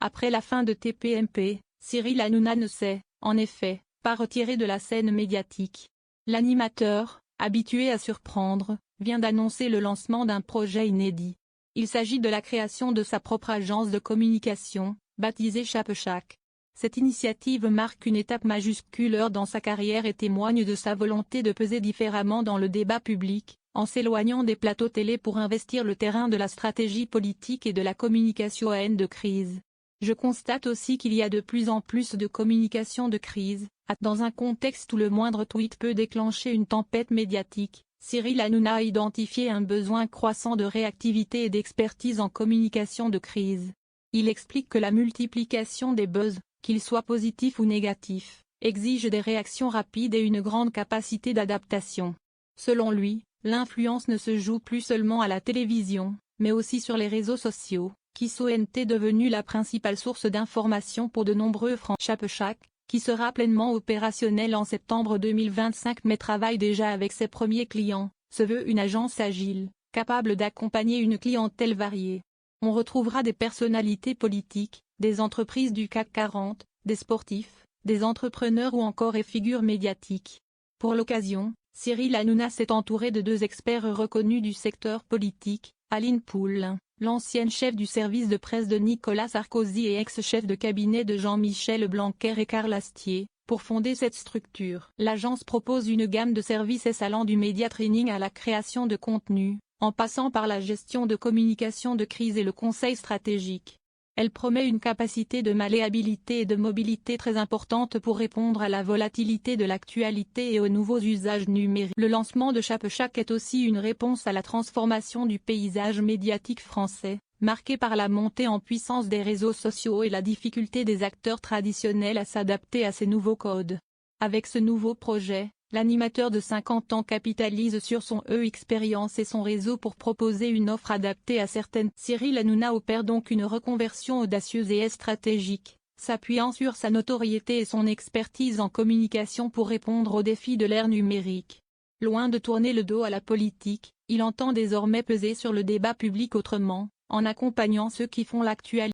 Après la fin de TPMP, Cyril Hanouna ne s'est, en effet, pas retiré de la scène médiatique. L'animateur, habitué à surprendre, vient d'annoncer le lancement d'un projet inédit. Il s'agit de la création de sa propre agence de communication, baptisée Chapechac. Cette initiative marque une étape majuscule dans sa carrière et témoigne de sa volonté de peser différemment dans le débat public, en s'éloignant des plateaux télé pour investir le terrain de la stratégie politique et de la communication à haine de crise. Je constate aussi qu'il y a de plus en plus de communication de crise, dans un contexte où le moindre tweet peut déclencher une tempête médiatique. Cyril Hanouna a identifié un besoin croissant de réactivité et d'expertise en communication de crise. Il explique que la multiplication des buzz, qu'ils soient positifs ou négatifs, exige des réactions rapides et une grande capacité d'adaptation. Selon lui, l'influence ne se joue plus seulement à la télévision, mais aussi sur les réseaux sociaux, qui sont devenus la principale source d'information pour de nombreux Français. Chapechac, qui sera pleinement opérationnel en septembre 2025 mais travaille déjà avec ses premiers clients, se veut une agence agile, capable d'accompagner une clientèle variée. On retrouvera des personnalités politiques, des entreprises du CAC 40, des sportifs, des entrepreneurs ou encore des figures médiatiques. Pour l'occasion, Cyril Hanouna s'est entouré de 2 experts reconnus du secteur politique, Aline Poulain, l'ancienne chef du service de presse de Nicolas Sarkozy et ex-chef de cabinet de Jean-Michel Blanquer et Karl Astier, pour fonder cette structure. L'agence propose une gamme de services allant du média training à la création de contenu, en passant par la gestion de communication de crise et le conseil stratégique. Elle promet une capacité de malléabilité et de mobilité très importante pour répondre à la volatilité de l'actualité et aux nouveaux usages numériques. Le lancement de Chapechac est aussi une réponse à la transformation du paysage médiatique français, marqué par la montée en puissance des réseaux sociaux et la difficulté des acteurs traditionnels à s'adapter à ces nouveaux codes. Avec ce nouveau projet, l'animateur de 50 ans capitalise sur son expérience et son réseau pour proposer une offre adaptée à certaines. Cyril Hanouna opère donc une reconversion audacieuse et stratégique, s'appuyant sur sa notoriété et son expertise en communication pour répondre aux défis de l'ère numérique. Loin de tourner le dos à la politique, il entend désormais peser sur le débat public autrement, en accompagnant ceux qui font l'actualité.